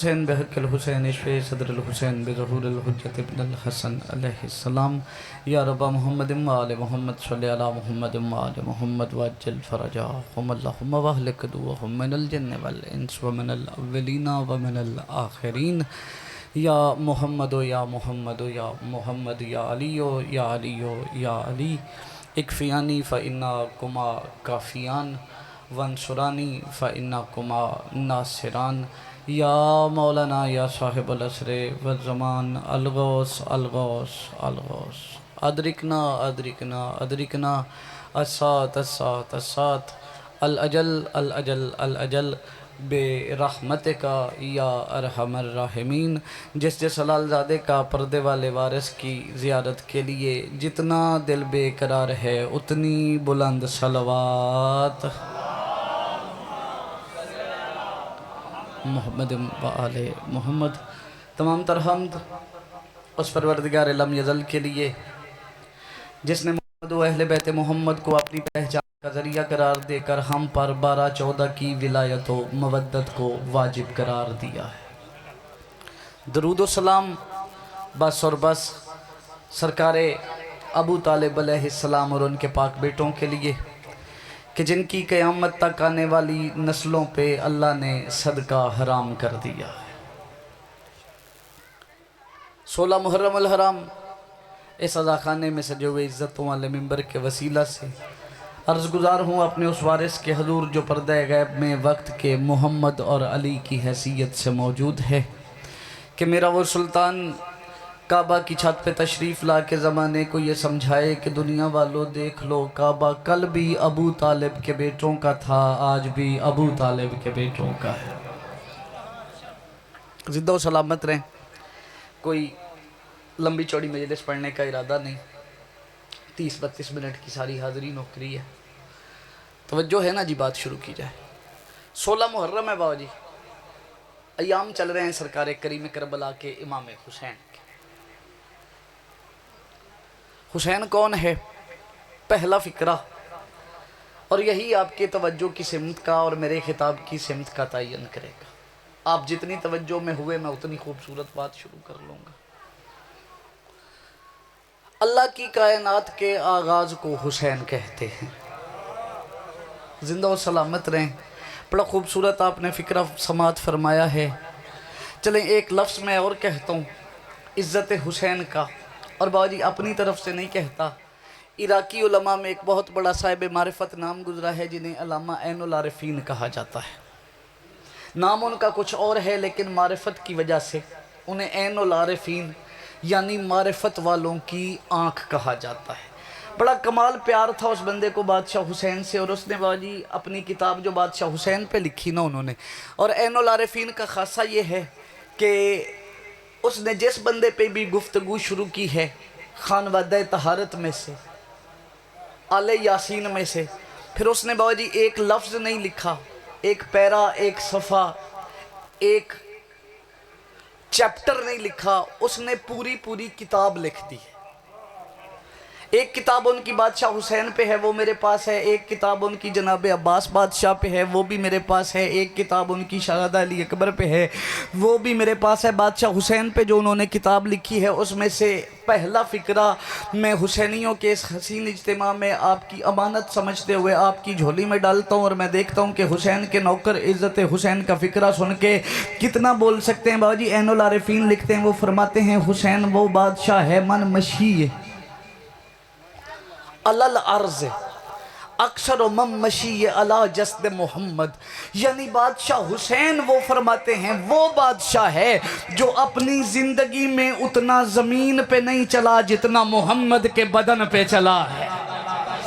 हुसैन बहक़ल हुसैन इश्क़ Sadrul Hussain बिज़हूरिल हुज्जत Ibnul Hasan अलैहिस्सलाम या रब्बा मुहम्मद व आले मुहम्मद सल्लि अला मुहम्मद व आले मुहम्मद वअज्जिल फ़रजहुम अल्लाहुम्मा वअहलिक दुअहुम मिनल जिन्नि वल इंस व मिनल अव्वलीना व मिनल आखिरीन या मुहम्मद या मुहम्मद या मुहम्मद या अली या अली इक्फ़ियानी फ़इन्नकुमा काफ़ियान वंसुरानी फ़इन्नकुमा नासिरान या मौलाना या साहिबुल असरे वज़्ज़मान अलगौस अलगौस अलगौस अदरिकना अदरिकना अदरिकना अस्सात अस्सात अस्सात अल अजल अल अजल अल अजल बेरहमतिका या अरहमर राहिमीन। जिस हलालज़ादे का पर्दे वाले वारिस की ज़ियारत के लिए जितना दिल बेकरार है उतनी बुलंद सलवात मोहम्मद व आले मोहम्मद। तमाम तर हमद उस परवरदिगार लम यज़ल के लिए जिसने मोहम्मद व अहले बैत मोहम्मद को अपनी पहचान का ज़रिया करार देकर हम पर 12-14 की विलायत व मवद्दत को वाजिब करार दिया है। दरूद व सलाम बस और बस सरकार अबू तालिब अलैहिस्सलाम और उनके पाक बेटों के लिए कि जिनकी क़यामत तक आने वाली नस्लों पे अल्लाह ने सदका हराम कर दिया है। 16 मुहर्रम अल हराम इस अज़ाख़ाने में सजे हुए इज़्ज़तों वाले मिंबर के वसीला से अर्ज़ गुज़ार हूँ अपने उस वारिस के हजूर जो पर्दे गैब में वक्त के मोहम्मद और अली की हैसियत से मौजूद है कि मेरा वो सुल्तान काबा की छत पे तशरीफ़ ला के ज़माने को ये समझाए कि दुनिया वालों देख लो, काबा कल भी अबू तालिब के बेटों का था, आज भी अबू तालिब के बेटों का है। ज़िंदा व सलामत रहें। कोई लंबी चौड़ी मजलिस पढ़ने का इरादा नहीं, 30-32 मिनट की सारी हाज़िरी नौकरी है। तवज्जो है ना जी, बात शुरू की जाए। 16 मुहर्रम है बाबा जी, अयाम चल रहे हैं सरकार करीम करबला के इमाम हुसैन। हुसैन कौन है, पहला फ़िक्रा, और यही आपके तवज्जो की सिमत का और मेरे खिताब की सिमत का तयन करेगा। आप जितनी तवज्जो में हुए मैं उतनी खूबसूरत बात शुरू कर लूँगा। अल्लाह की कायनात के आगाज़ को हुसैन कहते हैं। ज़िंदा व सलामत रहें। बड़ा खूबसूरत आपने फ़िक्रा समात फरमाया है। चलें एक लफ्ज़ मैं और कहता हूँ इज़्ज़त हुसैन का, और बाजी अपनी तरफ से नहीं कहता। इराकी उलमा में एक बहुत बड़ा साहिब मारिफत नाम गुजरा है जिन्हें अल्लामा ऐनुल आरिफीन कहा जाता है। नाम उनका कुछ और है लेकिन मारिफत की वजह से उन्हें ऐनुल आरिफीन यानी मारिफत वालों की आँख कहा जाता है। बड़ा कमाल प्यार था उस बंदे को बादशाह हुसैन से, और उसने बाजी अपनी किताब जो बादशाह हुसैन पे लिखी ना उन्होंने, और ऐनुल आरिफीन का खासा ये है कि उसने जिस बंदे पे भी गुफ्तगू शुरू की है खानवादा तहारत में से, आले यासीन में से, फिर उसने बाबा जी एक लफ्ज़ नहीं लिखा, एक पैरा, एक सफ़ा, एक चैप्टर नहीं लिखा, उसने पूरी पूरी किताब लिख दी है। एक किताब उनकी बादशाह हुसैन पे है, वो मेरे पास है। एक किताब उनकी जनाब अब्बास बादशाह पे है, वो भी मेरे पास है। एक किताब उनकी शहज़ादा अली अकबर पे है, वो भी मेरे पास है। बादशाह हुसैन पे जो उन्होंने किताब लिखी है उसमें से पहला फ़िक्रा मैं हुसैनियों के इस हसीन इज्तिमा में आपकी अमानत समझते हुए आपकी झोली में डालता हूँ, और मैं देखता हूँ कि हुसैन के नौकर इज़्ज़त हुसैन का फ़िक्रा सुन के कितना बोल सकते हैं। बाबा जी ऐनुल आरिफीन लिखते हैं, वो फरमाते हैं हुसैन वो बादशाह है मन मशी अलल अर्ज़ अक्सर मम मशी अला जस्द मोहम्मद, यानी बादशाह हुसैन वो फरमाते हैं वो बादशाह है जो अपनी ज़िंदगी में उतना ज़मीन पे नहीं चला जितना मोहम्मद के बदन पे चला है।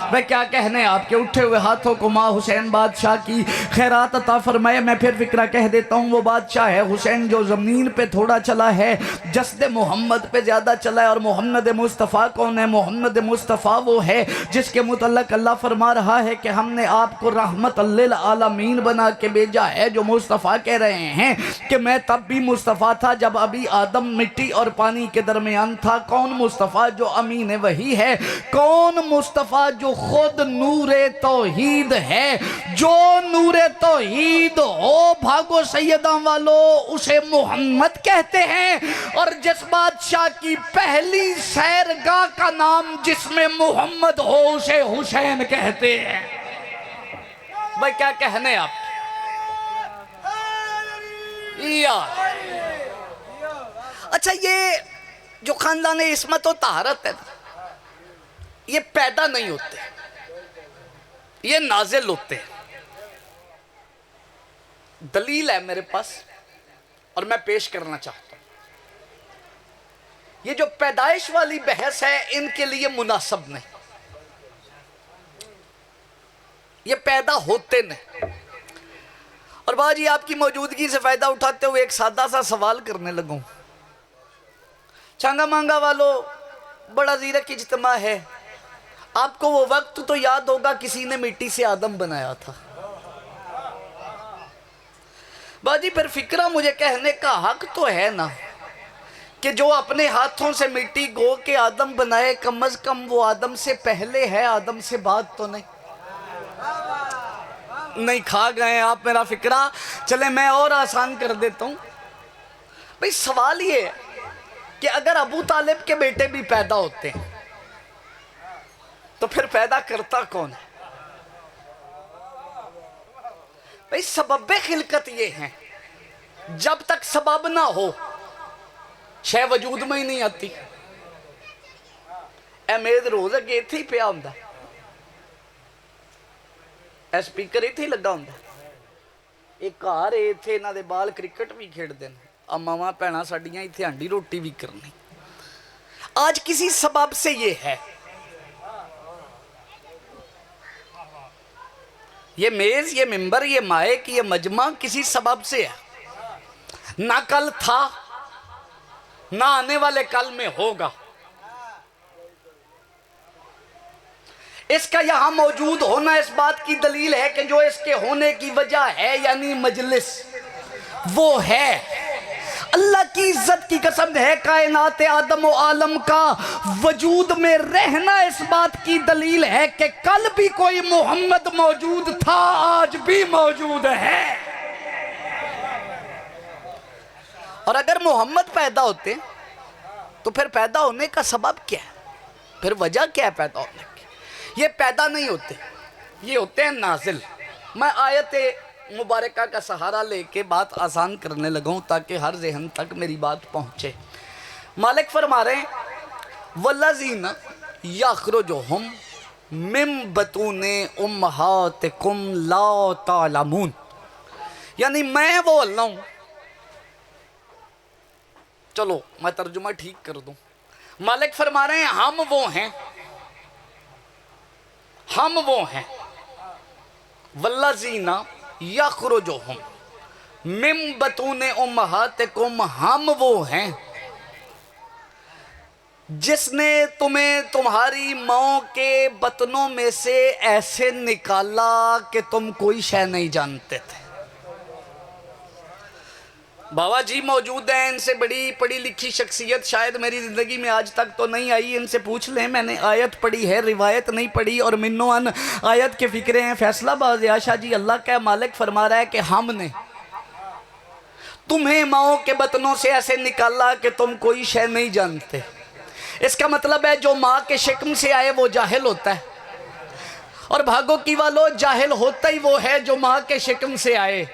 मैं क्या कहने, आपके उठे हुए हाथों को माँ हुसैन बादशाह की खैरात अता फरमाए। मैं फिर फिक्रा कह देता हूँ, वो बादशाह है हुसैन जो ज़मीन पे थोड़ा चला है, जस्द मोहम्मद पे ज़्यादा चला है। और मोहम्मद मुस्तफ़ा कौन है? मोहम्मद मुस्तफ़ा वो है जिसके मुतल्लक़ अल्लाह फरमा रहा है कि हमने आपको रहमत लिल आलमीन बना के भेजा है। जो मुस्तफ़ा कह रहे हैं कि मैं तब भी मुस्तफ़ा था जब अभी आदम मिट्टी और पानी के दरमियान था। कौन मुस्तफ़ा? जो अमीन वही है। कौन मुस्तफ़ा? जो खुद नूरे तौहीद है। जो नूरे तौहीद हो भागो सैयदा वालो उसे मोहम्मद कहते हैं। और जिस बादशाह की पहली सैरगाह का नाम जिसमें मोहम्मद हो उसे हुसैन कहते हैं। भाई क्या कहने आप यार। अच्छा, ये जो खानदान इस्मत और तहारत है ये पैदा नहीं होते, ये नाजिल होते हैं। दलील है मेरे पास और मैं पेश करना चाहता हूं। ये जो पैदाइश वाली बहस है इनके लिए मुनासिब नहीं, ये पैदा होते नहीं। और बाजी आपकी मौजूदगी से फायदा उठाते हुए एक सादा सा सवाल करने लगूं। चांगा मांगा वालों, बड़ा ज़ीरक इज्तिमा है। आपको वो वक्त तो याद होगा किसी ने मिट्टी से आदम बनाया था। बाजी फिर फिक्रा मुझे कहने का हक तो है ना कि जो अपने हाथों से मिट्टी गो के आदम बनाए, कम अज कम वो आदम से पहले है, आदम से बाद तो नहीं खा गए आप मेरा फिक्रा। चले मैं और आसान कर देता हूं। भाई सवाल ये है कि अगर अबू तालिब के बेटे भी पैदा होते हैं तो फिर पैदा करता कौन है? भाई सबब खिलकत ये है, जब तक सबब ना हो शय वजूद में ही नहीं आती। मेद रोज अगे इत्थे ही पिया हुंदा, स्पीकर इत्थे ही लगा हुंदा। एक घर इत्थे इन्हां दे बाल क्रिकेट भी खेडदे ने, आ मावां भैणां साडियां इत्थे हांडी रोटी भी करनी। आज किसी सबब से ये है, ये मेज, ये मिंबर, ये माइक, ये मजमा किसी सबब से है। ना कल था ना आने वाले कल में होगा। इसका यहां मौजूद होना इस बात की दलील है कि जो इसके होने की वजह है यानी मजलिस वो है। अल्लाह की इज्जत की कसम है, कायनात आदम और आलम का वजूद में रहना इस बात की दलील है कि कल भी कोई मोहम्मद मौजूद था, आज भी मौजूद है। और अगर मोहम्मद पैदा होते तो फिर पैदा होने का सबब क्या है, फिर वजह क्या है पैदा होने की? ये पैदा नहीं होते, ये होते हैं नाजिल। मैं आयत मुबारका का सहारा लेके बात आसान करने लगा हूं ताकि हर जहन तक मेरी बात पहुंचे। मालिक फरमा रहे वल्लज़ीना यख़रुजुहुम मिन बतूने उम्महातिकुम ला तालमून, यानी मैं वो अल्लाह हूं। चलो मैं तर्जुमा ठीक कर दूं। मालिक फरमा रहे हैं हम वो हैं, हम वो हैं वल्लज़ीना यख़रुजुहुम मिन बतूने उम्महातिकुम, हम वो हैं जिसने तुम्हें तुम्हारी माँ के बतनों में से ऐसे निकाला कि तुम कोई शय नहीं जानते थे। बाबा जी मौजूद हैं, इनसे बड़ी पढ़ी लिखी शख्सियत शायद मेरी ज़िंदगी में आज तक तो नहीं आई। इनसे पूछ लें, मैंने आयत पढ़ी है, रिवायत नहीं पढ़ी। और मिन्नो अन आयत के फ़िक्रे हैं। फैसलाबाद आशा जी, अल्लाह का मालिक फरमा रहा है कि हमने तुम्हें माओ के बतनों से ऐसे निकाला कि तुम कोई शय नहीं जानते। इसका मतलब है जो माँ के शिकम से आए वो जाहिल होता है, और भागो की वालों जाहिल होता ही वो है जो माँ के शिकम से आए।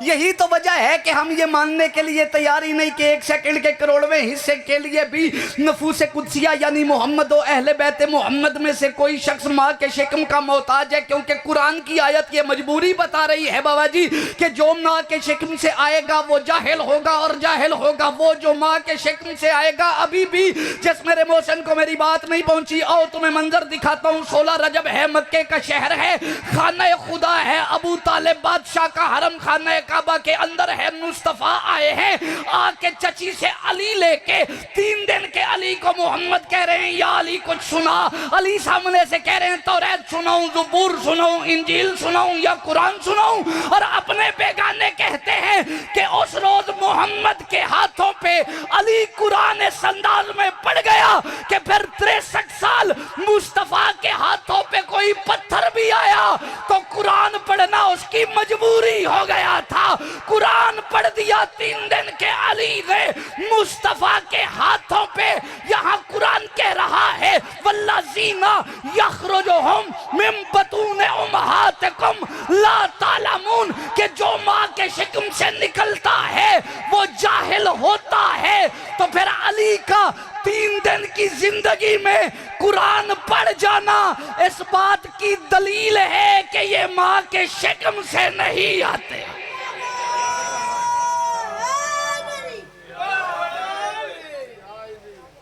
यही तो वजह है कि हम ये मानने के लिए तैयार ही नहीं कि एक सेकंड के करोड़वें हिस्से के लिए भी नफूस कुदसिया यानी मोहम्मद और अहले बैत मोहम्मद में से कोई शख्स माँ के शिकम का मोहताज है। क्योंकि कुरान की आयत ये मजबूरी बता रही है बाबा जी कि जो माँ के शिकम से आएगा वो जाहिल होगा, और जाहिल होगा वो जो माँ के शिकम से आएगा। अभी भी जिस मेरे मोहसिन को मेरी बात नहीं पहुंची, आओ तुम्हें मंजर दिखाता हूँ। 16 रजब है, मक्के का शहर है, खाना खुदा है, अबू तालिब बादशाह का हरम खाना खाने काबा के अंदर है, मुस्तफ़ा आए हैं, आके चची से अली लेके 3 दिन के अली को मोहम्मद कह रहे हैं या अली कुछ सुना। अली सामने से कह रहे हैं तौरात सुनाऊं, ज़बूर सुनाऊं, इंजील सुनाऊं या कुरान सुनाऊं। और अपने बेगाने कहते हैं कि उस रोज मोहम्मद के हाथों पे अली कुरान इस अंदाज में पड़ गया कि फिर 63 साल मुस्तफ़ा के हाथों पे कोई पत्थर भी आया तो कुरान पढ़ना उसकी मजबूरी हो गया था। कुरान पढ़ दिया 3 दिन के अली ने मुस्तफ़ा के हाथों पे। यहाँ कुरान कह रहा है वल्लज़ीना यख़रुजुहुम मिन बतूनि उम्महातिकुम ला तालमून, कि जो माँ के शिकम से निकलता है वो जाहिल होता है। तो फिर अली का 3 दिन की जिंदगी में कुरान पढ़ जाना इस बात की दलील है कि ये माँ के शिकम से नहीं आते।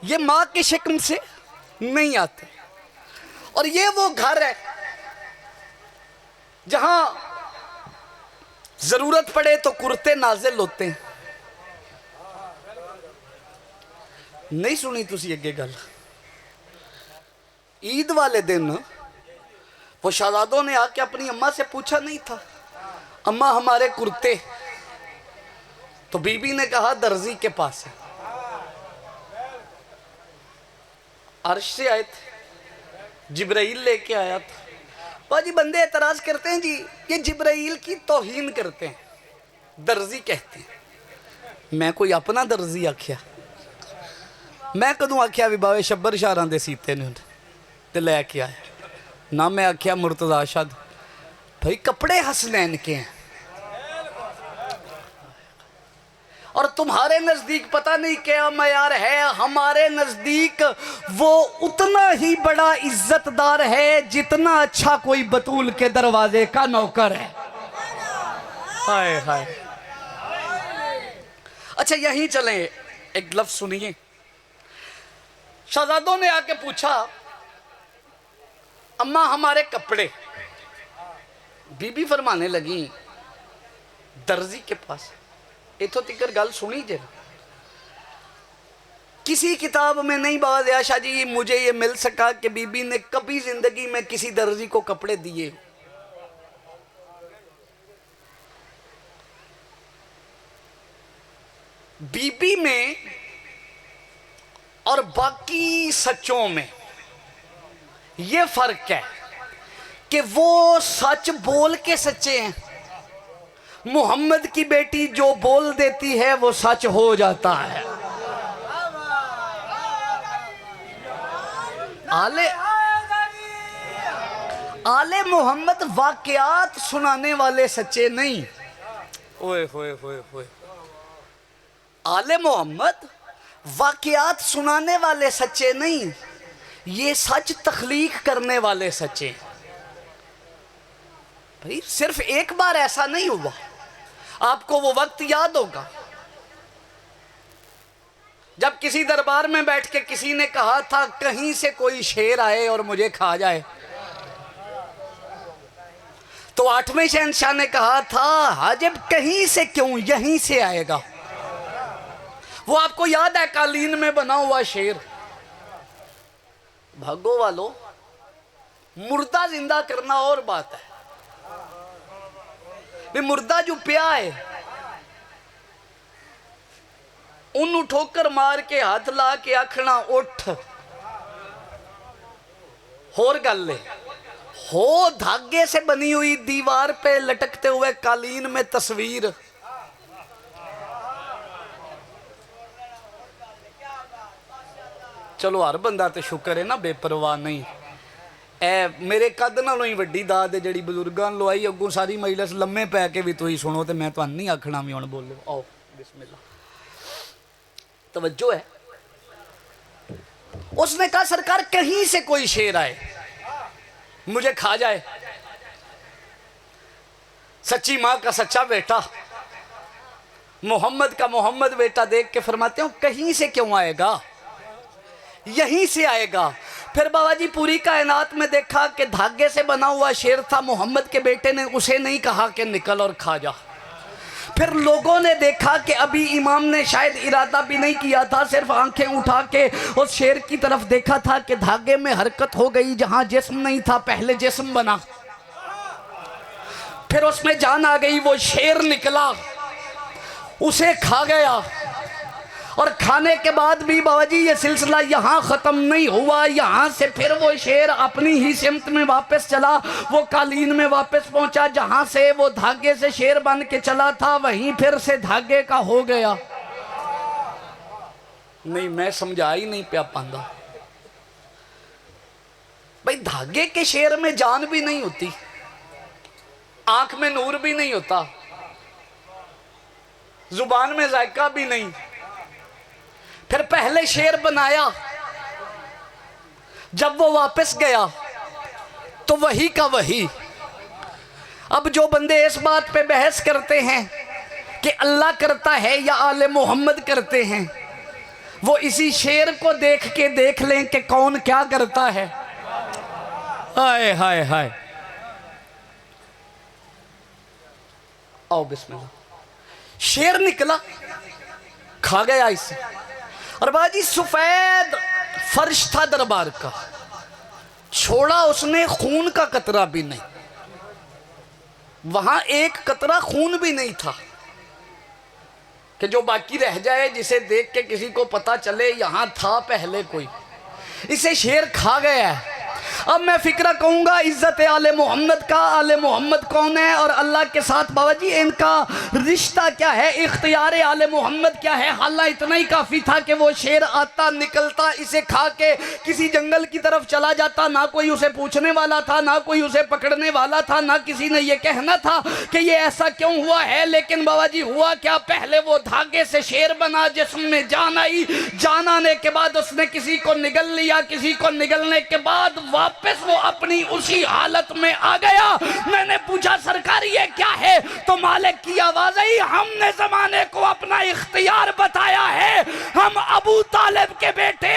ये माँ के शिकम से नहीं आते। और ये वो घर है जहां जरूरत पड़े तो कुर्ते नाजिल होते हैं। नहीं सुनी तुसी अगे गल? ईद वाले दिन वो शहजादों ने आके अपनी अम्मा से पूछा नहीं था, अम्मा हमारे कुर्ते? तो बीबी ने कहा दर्जी के पास है। अर्श से आए थे, जिब्राइल लेके आया था। बाजी बंदे एतराज करते हैं जी ये जिब्राइल की तौहीन करते हैं, दर्जी कहते हैं। मैं कोई अपना दर्जी आख्या? मैं कदों आख्या भी बावे शब्बर शारां दे सीते ने ते लैके आया ना? मैं आख्या मुर्तजा शाद भाई कपड़े हसनैन के हैं। और तुम्हारे नजदीक पता नहीं क्या मयार है, हमारे नजदीक वो उतना ही बड़ा इज्जतदार है जितना अच्छा कोई बतूल के दरवाजे का नौकर है। हाय हाय। अच्छा यहीं चलें, एक लफ्ज सुनिए। शहजादों ने आके पूछा अम्मा हमारे कपड़े? बीबी फरमाने लगी दर्जी के पास। इथों तिकर गल सुनी जरा। किसी किताब में नहीं बात आशा जी मुझे ये मिल सका कि बीबी ने कभी जिंदगी में किसी दर्जी को कपड़े दिए। बीबी में और बाकी सच्चों में ये फर्क है कि वो सच बोल के सच्चे हैं। मोहम्मद की बेटी जो बोल देती है वो सच हो जाता है। आले मोहम्मद वाकयात सुनाने वाले सच्चे नहीं। ओए होए होए होए। आले मोहम्मद वाकयात सुनाने वाले सच्चे नहीं, ये सच तख्लीक करने वाले सच्चे। भाई सिर्फ एक बार ऐसा नहीं हुआ, आपको वो वक्त याद होगा जब किसी दरबार में बैठ के किसी ने कहा था कहीं से कोई शेर आए और मुझे खा जाए। तो 8वें शहंशाह ने कहा था हाजिब कहीं से क्यों, यहीं से आएगा। वो आपको याद है कालीन में बना हुआ शेर। भागो वालों, मुर्दा जिंदा करना और बात है। मुर्दा जो पिया है उन्होंने ठोकर मार के हाथ ला के आखना उठ। होर गल हो धागे से बनी हुई दीवार पे लटकते हुए कालीन में तस्वीर। चलो हर बंदा तो शुक्र है ना बेपरवाह नहीं। ए मेरे कद नालों ही वड्डी दाद है जिहड़ी बजुर्गां लवाई। अगों सारी मजलिस लम्मे पै के भी तुसीं सुनो तो मैं तुहानूं नहीं आखना भी हुण बोलो। आओ बिस्मिल्लाह, तवज्जो है। उसने कहा सरकार कहीं से कोई शेर आए मुझे खा जाए। सच्ची माँ का सच्चा बेटा, मोहम्मद का मोहम्मद बेटा देख के फरमाते हो कहीं से क्यों आएगा, यहीं से आएगा। फिर बाबा जी पूरी कायनात में देखा कि धागे से बना हुआ शेर था। मोहम्मद के बेटे ने उसे नहीं कहा कि निकल और खा जा, फिर लोगों ने देखा कि अभी इमाम ने शायद इरादा भी नहीं किया था, सिर्फ आंखें उठा के उस शेर की तरफ देखा था कि धागे में हरकत हो गई, जहां जिस्म नहीं था पहले जिस्म बना, फिर उसमें जान आ गई, वो शेर निकला, उसे खा गया। और खाने के बाद भी बाबा जी ये सिलसिला यहाँ ख़त्म नहीं हुआ, यहाँ से फिर वो शेर अपनी ही सिमत में वापस चला, वो कालीन में वापस पहुँचा जहाँ से वो धागे से शेर बन के चला था, वहीं फिर से धागे का हो गया। नहीं मैं समझा ही नहीं पिया पांदा भाई, धागे के शेर में जान भी नहीं होती, आंख में नूर भी नहीं होता, जुबान में जायका भी नहीं, फिर पहले शेर बनाया, जब वो वापस गया तो वही का वही। अब जो बंदे इस बात पे बहस करते हैं कि अल्लाह करता है या आले मोहम्मद करते हैं, वो इसी शेर को देख के देख लें कि कौन क्या करता है। हाय हाय हाय, आओ बिस्मिल्लाह। शेर निकला, खा गया इसे, और बाजी सफेद फर्श था दरबार का, छोड़ा उसने खून का कतरा भी नहीं, वहां एक कतरा खून भी नहीं था कि जो बाकी रह जाए, जिसे देख के किसी को पता चले यहां था पहले कोई। इसे शेर खा गया है। अब मैं फिक्र कहूँगा इज़्ज़त आले मोहम्मद का, आले मोहम्मद कौन है और अल्लाह के साथ बाबा जी इनका रिश्ता क्या है, इख्तियार आले मोहम्मद क्या है। हालांकि इतना ही काफ़ी था कि वो शेर आता निकलता, इसे खा के किसी जंगल की तरफ चला जाता, ना कोई उसे पूछने वाला था, ना कोई उसे पकड़ने वाला था, ना किसी ने ये कहना था कि ये ऐसा क्यों हुआ है। लेकिन बाबा जी हुआ क्या, पहले वो धागे से शेर बना जिसमें जान आई, जान आने के बाद उसने किसी को निगल लिया, किसी को निगलने के बाद वापस वो अपनी उसी हालत में आ गया। मैंने पूछा सरकार ये क्या है, तो मालिक की आवाज आई, हमने जमाने को अपना इख्तियार बताया है, हम अबू तालिब के बेटे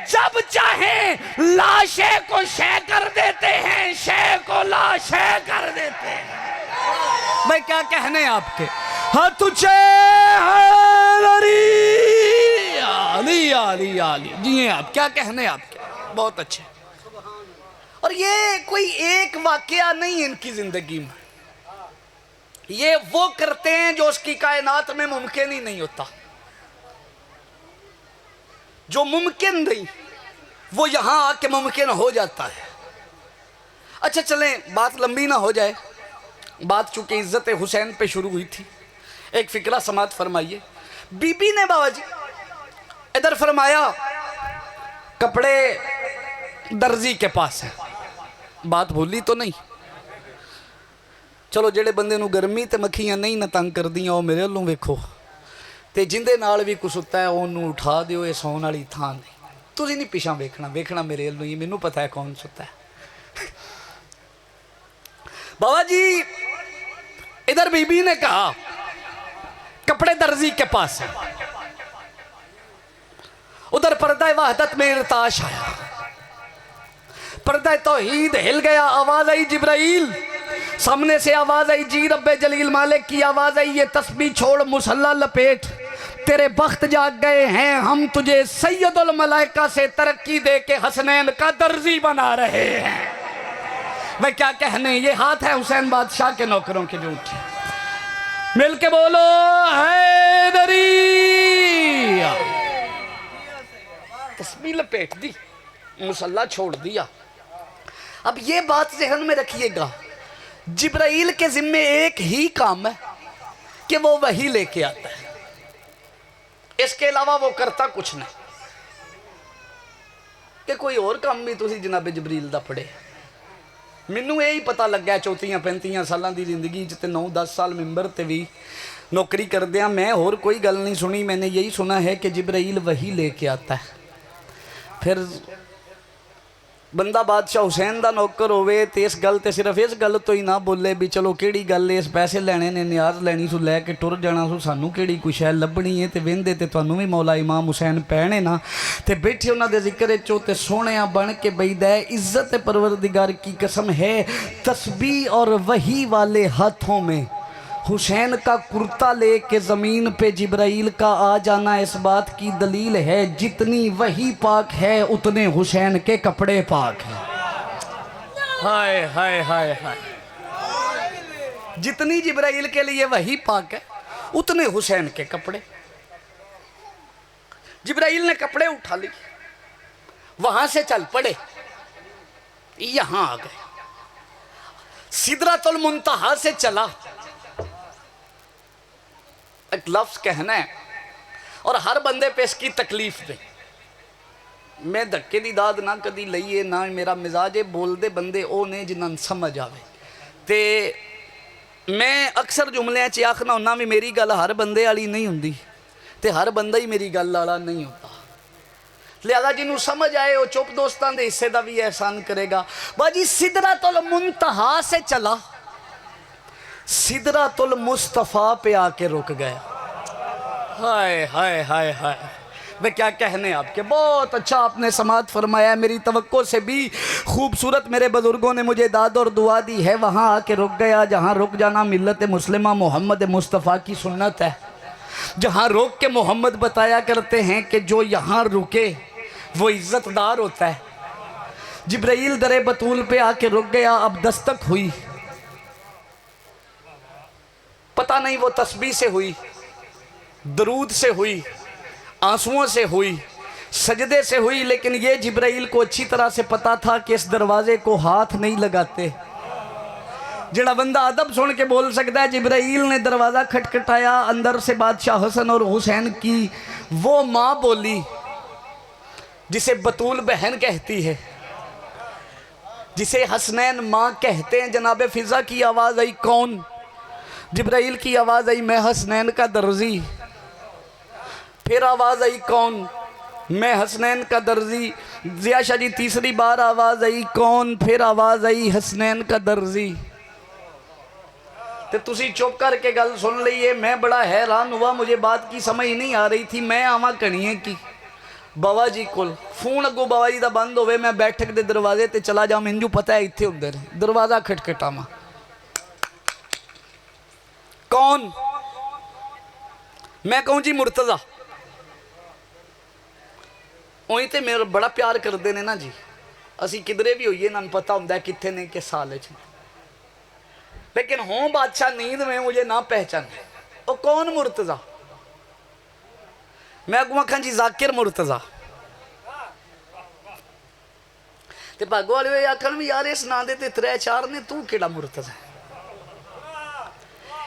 जब चाहें लाशे को शे कर देते हैं, शे को लाशे कर देते हैं। भाई क्या कहने आपके, हाँ तुझे जी आप क्या कहने आपके, बहुत अच्छे। और ये कोई एक वाकया नहीं इनकी जिंदगी में, ये वो करते हैं जो उसकी कायनात में मुमकिन ही नहीं होता। जो मुमकिन नहीं वो यहां आके मुमकिन हो जाता है। अच्छा चलें, बात लंबी ना हो जाए, बात चूंकि इज्जत हुसैन पे शुरू हुई थी, एक फिक्रा समात फरमाइए। बीबी ने बाबा जी इधर फरमाया कपड़े दर्जी के पास है, बात भूली तो नहीं। चलो जेड़े बंदे नूं गर्मी ते मक्खियां नहीं ना तंग करदियां, वो मेरे वालों वेखो, ते जिंदे नाल भी कुछ सुत्ता है ओनू उठा दिओ, ये सौन वाली थां नहीं। तुसीं नहीं पिछां वेखना, वेखना मेरे वालों ही, मैनू पता है कौन सुत्ता है। बाबा जी इधर बीबी ने कहा कपड़े दर्जी के पास है, उधर पर्दा वहदत में इरताश आया, पर्दा तौहीद हिल गया, आवाज आई जिब्राइल, सामने से आवाज आई जी रब्बे जलील मालिक की आवाज आई, ये तस्बीह छोड़ मुसल्ला लपेट, तेरे बख्त जाग गए हैं, हम तुझे सैयदुल मलाइका से तरक्की दे के हसनैन का दर्जी बना रहे हैं। मैं क्या कहने, ये हाथ है हुसैन बादशाह के नौकरों के, जो उठे मिल के बोलो हैदरी। तस्बीह लपेट दी, मुसल्ला छोड़ दिया। अब ये बात ज़हन में रखिएगा, जिब्राइल के जिम्मे एक ही काम है कि वो वही लेके आता है, इसके अलावा वो करता कुछ नहीं। कि कोई और काम भी तुसी जनाबे जिब्रील दा पढ़े, मैनू यही पता लग्या 34-35 सालों की जिंदगी च 9-10 साल मिंबर ते भी नौकरी करदियां मैं होर कोई गल नहीं सुनी। मैंने यही सुना है कि जिब्राइल वही लेके आता है। फिर बंदा बादशाह हुसैन का नौकर होवे तो इस गल ते सिर्फ इस गल तो ही ना बोले भी चलो केड़ी गल इस पैसे लैने ने, न्याज लैनी सू लैके टुर जाना सू, सानू केड़ी कुछ है लभनी है, तो वेंदे तो तुहानू भी मौला इमाम हुसैन पैने ना, तो बैठे उन्होंने जिक्र चो तो सोहणिया बन के बैठा है। इज्जत परवरदिगार की कसम है, तस्बीह और वही वाले हाथों में हुसैन का कुर्ता लेके ज़मीन पे जिब्राइल का आ जाना इस बात की दलील है, जितनी वही पाक है उतने हुसैन के कपड़े पाक हैं। हाय हाय हाय हाय, जितनी जिब्राइल के लिए वही पाक है उतने हुसैन के कपड़े। जिब्राइल ने कपड़े उठा लिए, वहां से चल पड़े, यहां आ गए, सिदरतुल मुंतहा से चला। एक लफ्ज कहना है और हर बंदे पे इसकी तकलीफ दे। मैं धक्के दी दाद ना कदी लईए, ना मेरा मिजाज है, बोलते बंदे ओ ने जिन्होंने समझ आवे। ते मैं अक्सर जुमलियां च आखना हुन्ना भी मेरी गल हर बंदे वाली नहीं हुंदी ते हर बंदा ही मेरी गल वाला नहीं होता। लिहाजा जिन्हों समझ आए वो चुप दोस्तां दे हिस्से का भी एहसान करेगा। बाजी सिदरतुल मुंतहा से चला, सिदरतुल मुस्तफ़ा पे आके रुक गया। हाय हाय हाय हाय, मैं क्या कहने आपके, बहुत अच्छा आपने समात फरमाया। मेरी तवक्को से भी खूबसूरत मेरे बुजुर्गों ने मुझे दाद और दुआ दी है। वहाँ आके रुक गया जहाँ रुक जाना मिल्लत मुस्लिमा मोहम्मद मुस्तफ़ा की सुन्नत है। जहाँ रोक के मोहम्मद बताया करते हैं कि जो यहाँ रुके वो इज़्ज़तदार होता है। जिब्राइल दरे बतूल पे आके रुक गया। अब दस्तक हुई, पता नहीं वो तस्बीह से हुई, दरूद से हुई, आंसुओं से हुई, सजदे से हुई, लेकिन ये जिब्राइल को अच्छी तरह से पता था कि इस दरवाजे को हाथ नहीं लगाते। जड़ा बंदा अदब सुन के बोल सकता है, जिब्राइल ने दरवाज़ा खटखटाया, अंदर से बादशाह हसन और हुसैन की वो माँ बोली जिसे बतूल बहन कहती है, जिसे हसनैन माँ कहते हैं। जनाब फिज़ा की आवाज़ आई, कौन? जिब्राइल की आवाज़ आई, मैं हसनैन का दर्जी। फिर आवाज़ आई, कौन? मैं हसनैन का दर्जी। ज़िया शाह जी तीसरी बार आवाज़ आई, कौन? फिर आवाज़ आई, हसनैन का दर्जी। तो तुसी चुप करके गल सुन लीए। मैं बड़ा हैरान हुआ, मुझे बात की समझ नहीं आ रही थी। मैं आवा कणिए की बाबा जी कोल, फोन अगों बाबा जी का बंद होवे, मैं बैठक के दरवाजे ते चला जा, मैनू पता है इत्थे हुंदे ने। दरवाज़ा खटखटावा, कौन? मैं कहूँ जी मुर्तज़ा। उही तो मेरा बड़ा प्यार करते हैं ना जी, असी किधरे भी होइए ना पता होंगे कितने ने किस साल च, लेकिन हों बादशाह नींद में मुझे ना पहचान। वो कौन मुर्तज़ा? मैं अगू आखा जी जाकिर मुर्तज़ा। तो भागो वाले आखन भी यार इस नाम के त्रै चार ने, तू केड़ा मुर्तज़ा?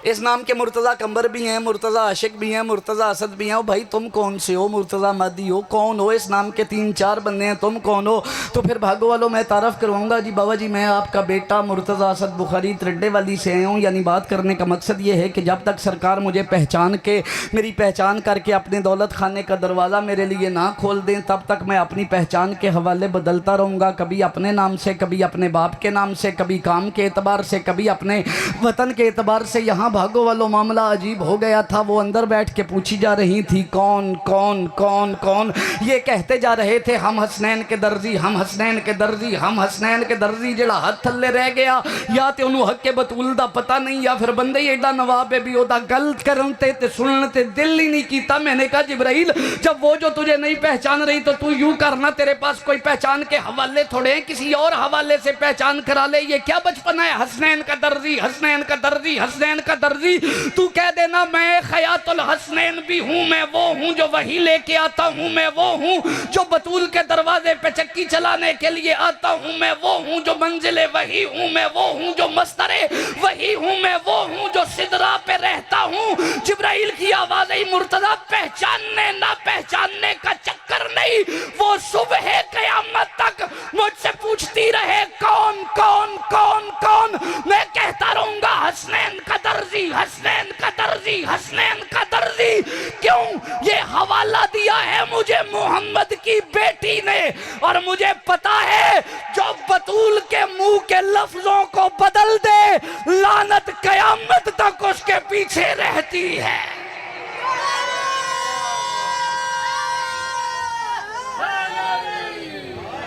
इस नाम के मुर्तज़ा कंबर भी हैं, मुर्तज़ा आशिक भी हैं, मुर्तज़ा असद भी हैं। ओ भाई तुम कौन से हो? मुर्तज़ा मादी हो? कौन हो? इस नाम के तीन चार बंदे हैं, तुम कौन हो? तो फिर भागो वालों मैं तारफ़ करवाऊँगा जी, बाबा जी मैं आपका बेटा मुर्तज़ा असद बुखारी त्रड्डे वाली से आया हूँ। यानी बात करने का मकसद ये है कि जब तक सरकार मुझे पहचान के, मेरी पहचान करके अपने दौलत खाने का दरवाज़ा मेरे लिए ना खोल दें, तब तक मैं अपनी पहचान के हवाले बदलता रहूँगा। कभी अपने नाम से, कभी अपने बाप के नाम से, कभी काम के एतबार से, कभी अपने वतन के एतबार से। यहाँ भागो वालों मामला अजीब हो गया था। वो अंदर बैठ के पूछी जा रही थी, कौन कौन कौन कौन? ये कहते जा रहे थे, हम हसनैन के दर्जी, हम हसनैन के दर्जी, हम हसनैन के दर्जी। जड़ा हाथ थल्ले रह गया, या तो उन्होंने हक के बतूल दा पता नहीं, या फिर बंदे ही एडा नवाब है भी ओदा गलत करते ते सुनने ते दिल ही नहीं कीता। मैंने कहा जिब्राइल, जब वो जो तुझे नहीं पहचान रही तो तू यूं करना, तेरे पास कोई पहचान के हवाले थोड़े हैं, किसी और हवाले से पहचान करा ले। ये क्या बचपना है? हसनैन का दर्जी, हसनैन का दर्जी, हसनैन का दर्जी। तू कह देना मैं खयातुल हसनैन भी हूँ, मैं वो हूँ जो वही लेके आता हूँ, मैं वो हूँ जो बतूल के दरवाजे पे चक्की चलाने के लिए आता हूँ, मैं वो हूँ जो मंजिले वही हूँ, मैं वो हूँ जो मस्तरे वही हूँ, मैं वो हूँ जो सिदरा पे रहता हूँ। जिब्राइल की आवाज़ आई, मुर्तज़ा पहचानने ना पहचानने का चक्कर नहीं, वो सुबह क़यामत तक मुझसे पूछती रहे कौन कौन कौन कौन, मैं कहता रहूँगा हसनैन का दर्जी, हसनैन का दर्जी, हसनैन का दर्जी। क्यों? ये हवाला दिया है मुझे मोहम्मद की बेटी ने, और मुझे पता है जो बतूल के मुंह के लफ्जों को बदल दे, लानत कयामत तक उसके पीछे रहती है।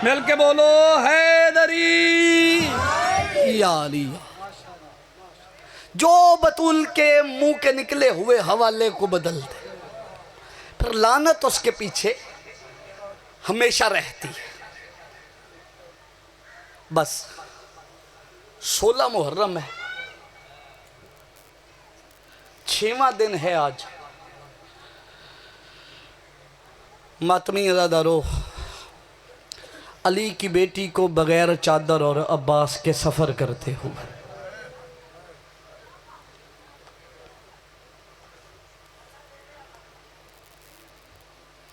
मिल के बोलो हैदरी या अली। जो बतूल के मुंह के निकले हुए हवाले को बदल दे, फिर लानत उसके पीछे हमेशा रहती है। बस 16 मुहर्रम है, 6वां दिन है आज। मातमी अज़ादारो, अली की बेटी को बगैर चादर और अब्बास के सफ़र करते हुए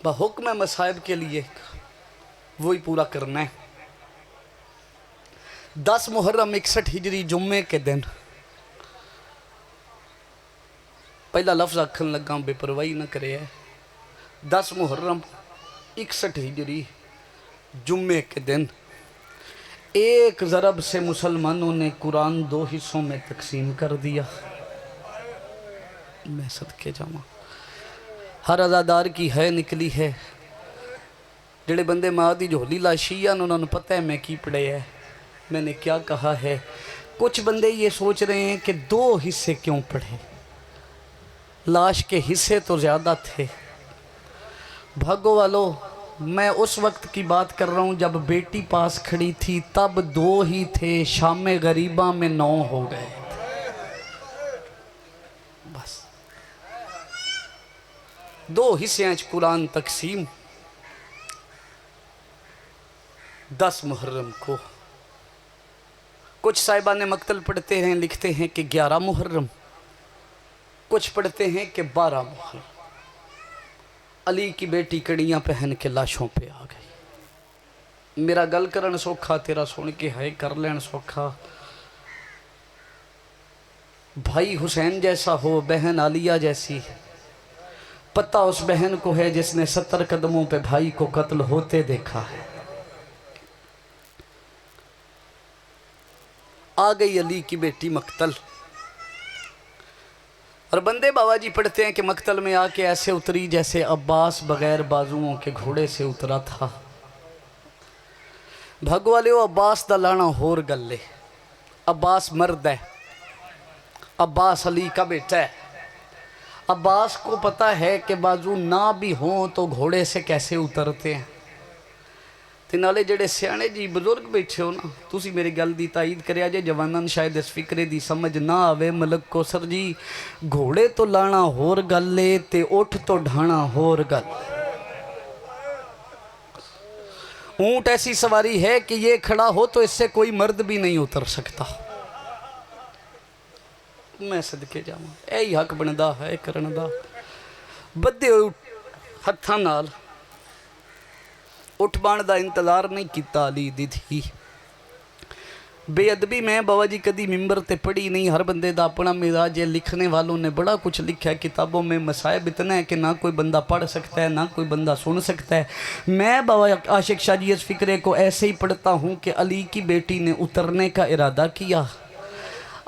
हुक्म मसाइब के लिए वही पूरा करना है। 10 मुहर्रम 61 हिजरी जुम्मे के दिन, पहला लफ्ज़ आखन लगा बेपरवाही न करे है। 10 मुहर्रम 61 हिजरी जुम्मे के दिन एक ज़रब से मुसलमानों ने कुरान 2 हिस्सों में तकसीम कर दिया। मैं सदके जावा, हर अज़ादार की है निकली है। जेड़े बंदे माँ की झोली लाशी है उन्होंने पता है मैं की पढ़े है, मैंने क्या कहा है। कुछ बंदे ये सोच रहे हैं कि 2 हिस्से क्यों पढ़े, लाश के हिस्से तो ज़्यादा थे। भागो वालों, मैं उस वक्त की बात कर रहा हूँ जब बेटी पास खड़ी थी, तब 2 ही थे, शाम गरीबा में 9 हो गए। बस 2 हिस्से कुरान तकसीम। 10 मुहर्रम को कुछ साहिबान मक्तल पढ़ते हैं, लिखते हैं कि 11 मुहर्रम, कुछ पढ़ते हैं कि 12 मुहर्रम। अली की बेटी कड़ियाँ पहन के लाशों पे आ गई। मेरा गल करन सौखा, तेरा सुन के है कर लेन सौखा। भाई हुसैन जैसा हो, बहन आलिया जैसी, पता उस बहन को है जिसने 70 कदमों पे भाई को कत्ल होते देखा है। आ गई अली की बेटी मक्तल, और बंदे बाबा जी पढ़ते हैं कि मक्तल में आके ऐसे उतरी जैसे अब्बास बगैर बाजुओं के घोड़े से उतरा था। भगवाले अब्बास दा लाना होर गल, अब्बास मर्द है, अब्बास अली का बेटा है। अब्बास को पता है कि बाजू ना भी हों तो घोड़े से कैसे उतरते हैं। ते नाले जेड़े सियाने जी बजुर्ग बैठे हो ना, तुसी मेरी गल दी ताईद करिया जे, जवानन शायद इस फिक्रे दी समझ ना आवे। मलक कोसर जी, घोड़े तो लाना होर गल है ते उठ तो ढाना होर गल। ऊंट ऐसी सवारी है कि ये खड़ा हो तो इससे कोई मर्द भी नहीं उतर सकता। मैं सदके जावां, यही हक बनदा है करन दा। बद्धे हत्थां नाल उठ बाण दा इंतजार नहीं किया अली दी थी। बेअदबी मैं बाबा जी कदी मिंबर ते पढ़ी नहीं। हर बंदे दा अपना मिजाज है। लिखने वालों ने बड़ा कुछ लिखा है किताबों में, मसाइब इतना है कि ना कोई बंदा पढ़ सकता है ना कोई बंदा सुन सकता है। मैं बाबा आशिक शाह जी इस फिक्रे को ऐसे ही पढ़ता हूँ कि अली की बेटी ने उतरने का इरादा किया।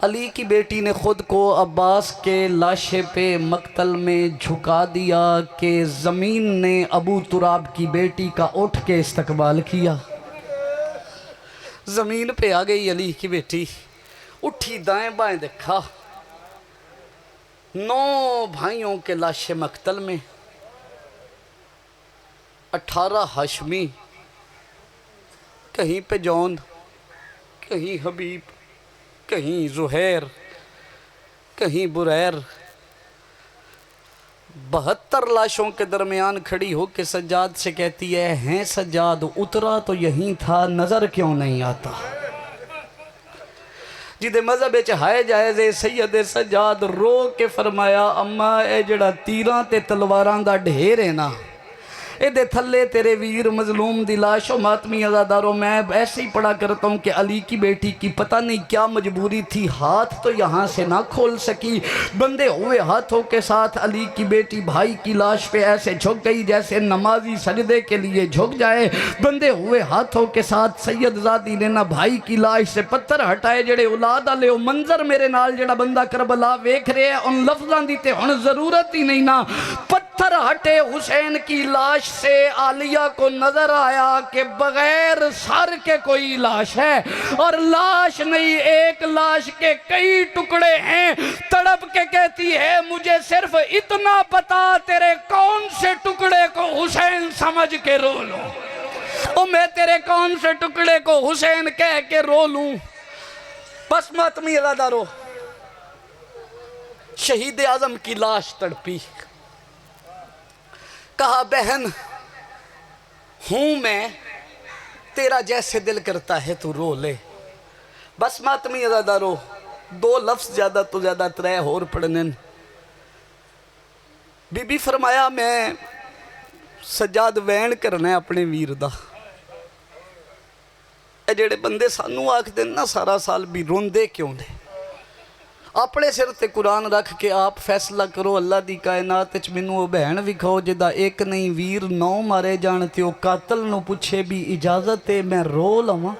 अली की बेटी ने ख़ुद को अब्बास के लाशे पे मक्तल में झुका दिया कि ज़मीन ने अबू तुराब की बेटी का उठ के इस्तकबाल किया। ज़मीन पे आ गई अली की बेटी, उठी दाएं बाएं देखा, 9 भाइयों के लाशे मक्तल में, 18 हाशमी, कहीं पे जौन, कहीं हबीब, कहीं ज़ुहैर, कहीं बुरैर। 72 लाशों के दरमियान खड़ी हो के सज्जाद से कहती है, हैं सज्जाद उतरा तो यहीं था, नज़र क्यों नहीं आता। जिदे मजहब हाय जायज़े सैयद सज्जाद रो के फरमाया, अम्मा ए जड़ा तीरां ते तलवारां दा ढेर है ना, ए थल्ले तेरे वीर मजलूम दी लाश। मातमी अज़ादारों, मैं ऐसे ही पढ़ा करता हूँ कि अली की बेटी की पता नहीं क्या मजबूरी थी, हाथ तो यहाँ से ना खोल सकी। बंदे हुए हाथों के साथ अली की बेटी भाई की लाश पे ऐसे झुक गई जैसे नमाजी सजदे के लिए झुक जाए। बंदे हुए हाथों के साथ सैयदजादी ने ना भाई की लाश से पत्थर हटाए। जेड़े औलाद वाले मंजर मेरे नाल जेड़ा बंदा करबला वेख रहे हैं, उन लफ्ज़ां दी ते हुण ज़रूरत ही नहीं ना। पत्थर हटे हुसैन की लाश से आलिया को नजर आया कि बगैर सर के कोई लाश है, और लाश नहीं, एक लाश के कई टुकड़े हैं। तड़प के कहती है मुझे सिर्फ इतना पता, तेरे कौन से टुकड़े को हुसैन समझ के रो लूं, ओ मैं तेरे कौन से टुकड़े को हुसैन कह के रो लूं। बस मातमी अज़ादारो, शहीद आजम की लाश तड़पी, कहा बहन हूं मैं, तेरा जैसे दिल करता है तू रो ले। बस मातमी अज़ादारो, दो लफ्ज ज्यादा तो ज्यादा त्रै होर पढ़ने। बीबी फरमाया मैं सजाद वैन करना अपने वीर दा। ਇਹ ਜਿਹੜੇ ਬੰਦੇ ਸਾਨੂੰ ਆਖਦੇ ਨਾ ਸਾਰਾ ਸਾਲ ਵੀ ਰੋਂਦੇ ਕਿਉਂ ਨੇ, ਆਪਣੇ ਸਿਰ ਤੇ ਕੁਰਾਨ ਰੱਖ ਕੇ ਆਪ ਫੈਸਲਾ ਕਰੋ। ਅੱਲਾ ਦੀ ਕਾਇਨਾਤ ਵਿੱਚ ਮੈਨੂੰ ਉਹ ਭੈਣ ਵਿਖਾਓ ਜਿਹਦਾ ਇੱਕ ਨਹੀਂ ਵੀਰ 9 ਮਾਰੇ ਜਾਣ ਤੇ ਉਹ ਕਾਤਲ ਨੂੰ ਪੁੱਛੇ ਵੀ ਇਜਾਜ਼ਤ ਹੈ ਮੈਂ ਰੋ ਲਵਾਂ।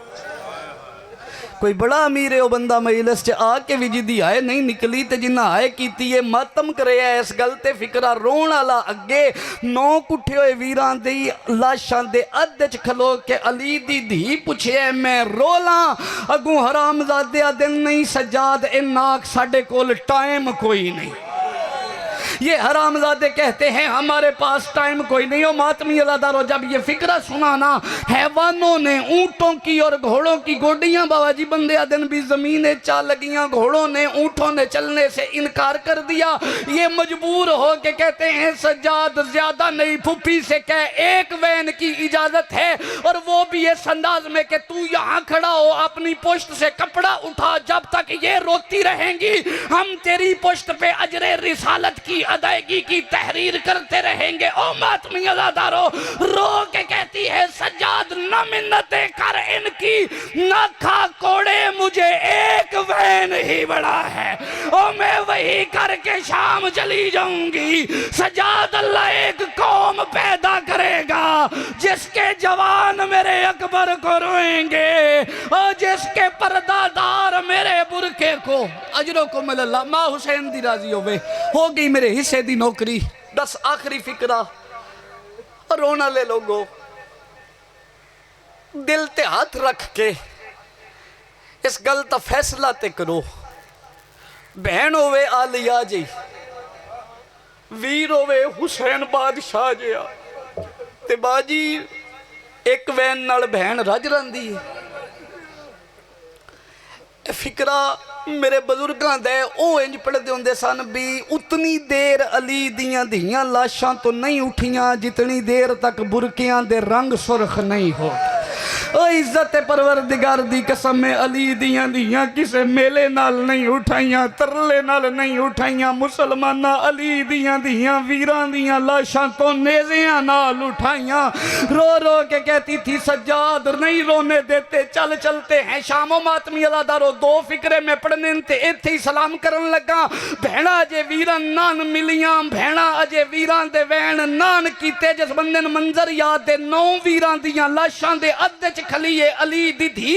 कोई बड़ा अमीर है वह बंदा मजलिस च आके भी जिदी आए नहीं निकली तो जिन्ना आए की मातम करे इस गल ते फिकरा रोन वाला अगे 9 कुठे हुए वीरां दी लाशां दे अध च खलो के अली दी धी पुछे मैं रोला अगू हरामजादे दिन नहीं सजाद इनाक साडे कोल टाइम कोई नहीं। ये हरामजादे कहते हैं हमारे पास टाइम कोई नहीं हो। मातमी अज़ादारो, जब ये फिक्रा सुना ना, हैवानों ने ऊँटों की और घोड़ों की गोडियाँ बाबाजी बंदे दिन भी ज़मीनें चा लगियाँ, घोड़ों ने ऊँटों ने चलने से इनकार कर दिया। ये मजबूर हो के कहते हैं सज्जाद ज़्यादा नहीं, फुफी से कह एक वैन की इजाज़त है, और वो भी इस अंदाज में कि तू यहाँ खड़ा हो, अपनी पुश्त से कपड़ा उठा, जब तक ये रोती रहेंगी हम तेरी पुश्त पे अजरे रिसालत की अदायगी की तहरीर करते रहेंगे। ओ मातमी अज़ादारो, रो के कहती है सज्जाद न मिन्नतें कर इनकी, न खा कोड़े, मुझे एक वैन ही बड़ा है, ओ मैं वही करके शाम चली जाऊंगी। सज्जाद अल्लाह एक कौम पैदा करेगा जिसके जवान मेरे अकबर को रोएंगे और जिसके पर्दादार मेरे बुरके को अजरों को मिलल्ला। माँ हुसैन दी राजी हो गई मेरे हिस्से दी नौकरी। दस आखिरी फिक्रा रोना ले लोगो, दिल ते हाथ रख के इस गल का फैसला ते करो। बहन होवे आलिया जी, वीर होवे हुसैन बादशाह जिया, ते बाजी एक वैन नाल बहन रज रही है। फिक्रा मेरे बजुर्गों दे ओ इंज पढ़ते होंगे सन भी उतनी देर अली दियां धियां लाशां तो नहीं उठियां जितनी देर तक बुरकियां दे रंग सुरख नहीं हो। ओ इज्जत परवरदिगार दी कसम है, अली दियां धियां किसे मेले नाल नहीं उठाइयां, तरले नाल नहीं उठाइयां। मुसलमाना अली दियां धियां वीरां दियां लाशां तो नेज़ियां नाल उठाइयां। रो रो के कहती थी सज्जाद नहीं रोने देते, चल चलते हैं शामो। मातमी अज़ादारो, दो फिक्रे में पढ़ने ते इत्थे ही सलाम करन लगा। भैणा अजे वीरां नान मिलियां, भैणा अजे वीरां दे वैन नान कीते। जिस बंदे ने मंजर याद दे 9 वीरां दियां लाशां दे अद्धे खलीए अली दी धी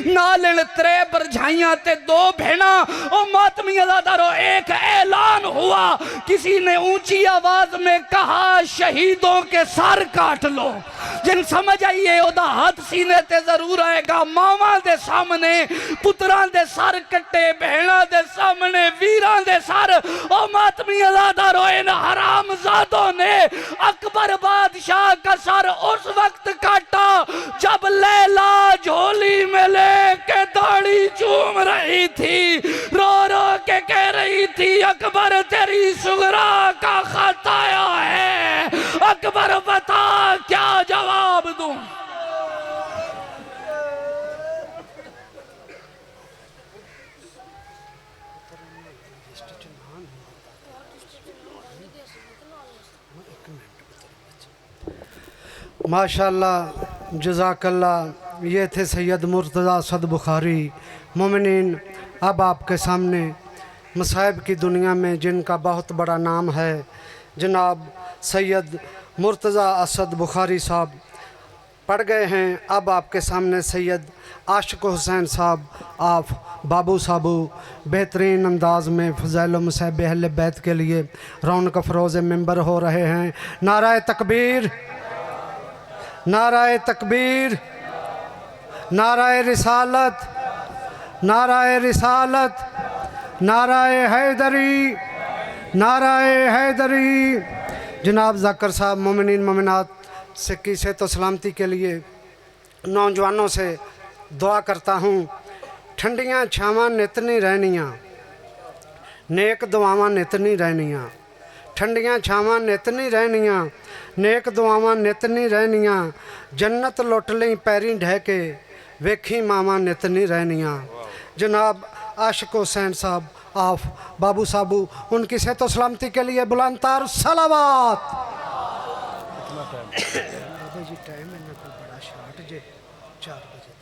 नालन 3 बरझाइयां ते 2 भेना। ओ मातमी अज़ादारो, एक ऐलान हुआ, किसी ने ऊंची आवाज में कहा शहीदों के सर काट लो। जिन समझ आइए ओदा हाथ सीने ते जरूर आएगा। मावां दे सामने पुत्रां दे सर कट्टे, बहना दे सामने वीरां दे सर। ओ मातमी अज़ादारो, इन हरामजादों ने अकबर बादशाह का सर उस वक्त काटा जब लैला झोली में लेके दाढ़ी चूम रही थी, रो रो के कह रही थी अकबर तेरी सुगरा का खत आया है, अकबर बता क्या जवाब दूं। माशाअल्लाह जज़ाकल्ला। ये थे सैयद मुर्तज़ा असद बुखारी मोमिनीन। अब आपके सामने मसाइब की दुनिया में जिनका बहुत बड़ा नाम है, जनाब सैयद मुर्तज़ा असद बुखारी साहब पढ़ गए हैं। अब आपके सामने सैयद आशिक हुसैन साहब आप बाबू साबू बेहतरीन अंदाज में फ़ज़ाइल मुसहब अहले बैत के लिए रौनक फ़रोज़ मेंबर हो रहे हैं। नाराए तकबीर, नाराए तकबीर, नाराए रिसालत, नाराए रिसालत, नाराए हैदरी, नाराए हैदरी। जनाब ज़ाकर साहब मोमिनीन मोमिनात से की सेहत व सलामती के लिए नौजवानों से दुआ करता हूँ। ठंडियाँ छावां नितनी रहनियाँ, नेक दुआवां नितनी रहनियाँ। ठंडियाँ छावां नितनी रहनियाँ, नेक दुआवां नितनी रहनियाँ। जन्नत लुट लई पैरी ढह के, वेखी मावां नितनी रहनियाँ। जनाब आशिक हुसैन साहब आप बाबू साबू उनकी सेहत व सलामती के लिए बुलंदतार सलावत। टाइम है ना कोई बड़ा शार्ट जे 4 बजे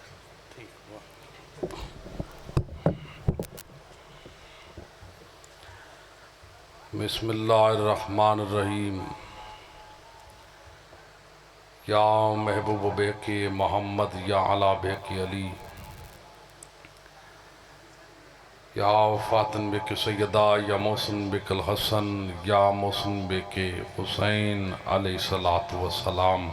बिस्मिल्लाहिर्रहमानिर्रहीम। या महबूब बेके मोहम्मद या अला बेके अली, या फातिन बेके सैयदा, या मोहसिन बेकल हसन, या मोहसिन बेके हुसैन अलैहिस्सलातु वस्सलाम,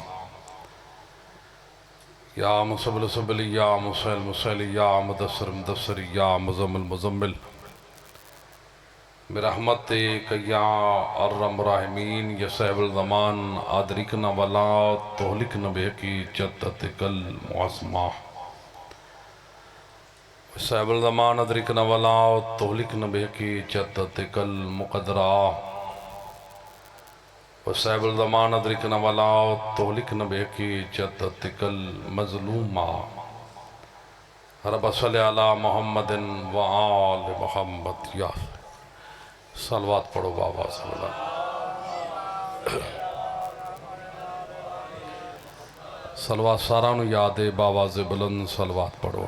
या मुसब्बिल सब्बिल, या मुसैल मुसैल, या मुदस्सिर मुदस्सिर, या मुज़म्मिल मुज़म्मिल, बिरहमतिक या अर्हम राहिमीन। या साहिबुल ज़मान अदरिकना वला तुहलिकना बिहकी जद्दतिकल मुअस्मा। साहिबुल ज़मान अदरिकना वला तुहलिकना बिहकी जद्दतिकल मुक़द्दरा। साहिबुल ज़मान अदरिकना वला तुहलिकना बिहकी जद्दतिकल मज़लूमा। रब्बना सल्लि अला मुहम्मदिन व आल मुहम्मद। या सलवात पढ़ो बाबा सल्लल्लाहु। सलवात सारा नू याद है, बाबा से बुलंद सलवात पढ़ो।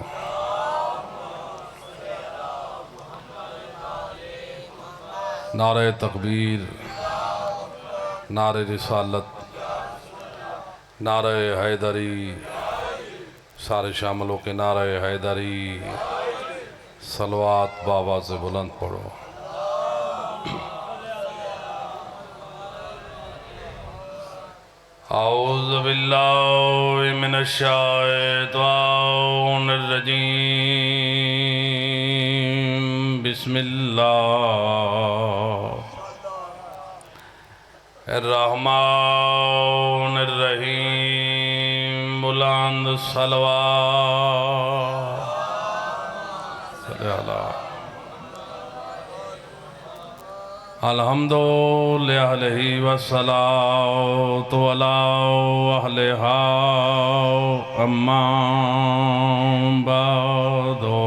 नारे तकबीर, नारे रिसालत, नारे हैदरी। सारे शामिल होके नारे हैदरी। सलवात बाबा से बुलंद पढ़ो। औज़ु बिल्लाहि मिनश शैतानिर रजीम। बिस्मिल्लाहिर रहमानिर रहीम। बुलंद सलवात अल्हम्दुलिल्लाहि वस्सलातु अला अहलिहा अम्मा बादो।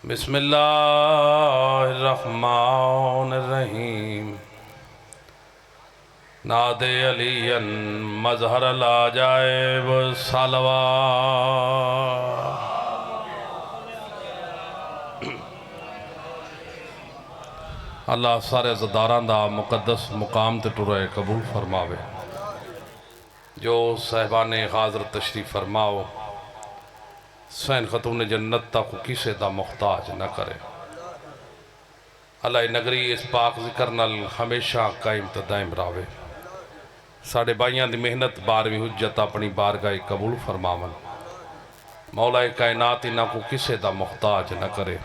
बिस्मिल्लाहिर्रहमानिर्रहीम। नादे अलियन मजहर लाजाइब सलवा। अल्लाह सारे ज़दारां दा मुकद्दस मुकाम ते टुरे कबूल फरमावे। जो साहिबाने हाज़र तशरीफ़ फरमाओ, सैन खतून जन्नत तक किसे दा मुख्ताज न करे। अल्लाह नगरी इस पाक जिक्र नाल हमेशा कायम ते दायम रावे। साढ़े भाइयों की मेहनत 12वीं हुज्जत अपनी बारगाह कबूल फरमावन। मौला कायनात इन्हां को किसे दा मुख्ताज न करे।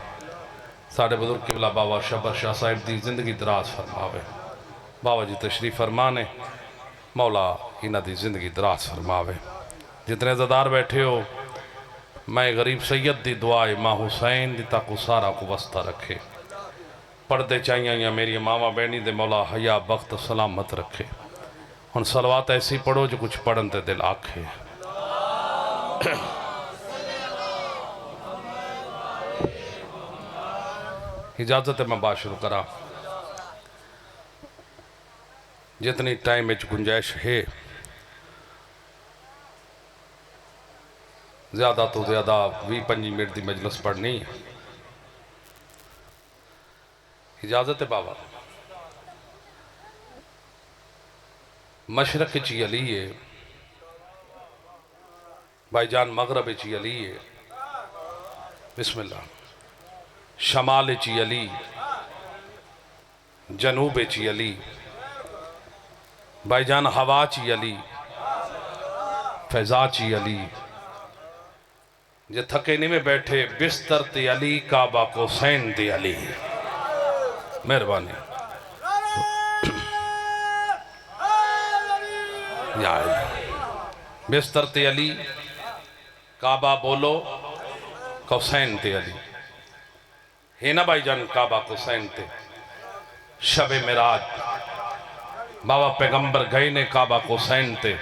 साढ़े बुजुर्ग किबला बाबा शबर शाह साहिब की जिंदगी दराज फरमावे। बाबा जी तशरीफ फरमा ने, मौला इन्हां की जिंदगी दराज फरमावे। जितने ज़दार बैठे हो, मैं गरीब सैयद की दुआ है माँ हुसैन दी ताकू सारा को वस्ता रखे। पढ़ते चाहिए मेरी मावा बहनी दे मौला हया बख्त सलामत रखे। हुन सलवात ऐसी पढ़ो जो कुछ पढ़न ते दिल आखे। इजाजत है मैं बात शुरू करा। जितनी टाइम में गुंजाइश है, ज़्यादा तो ज़्यादा 20-25 मिनट की मजलिस पढ़नी है। इजाजत है बाबा। मशरक ची अली है, भाईजान मगरब ची अली है, बिस्मिल्लाह। शमाल ची अली, जनूब ची अली, भाईजान हवा ची अली, फैजा ची अली। जे थके नहीं में बैठे बिस्तर ते अली, काबा को सैन दे अली। मेहरबानी या बिस्तर ते अली, काबा बोलो हुसैन ते अली है ना भाईजान। काबा हुसैन ते शबे मिराज बाबा पैगंबर गए ने काबा हुसैन ते।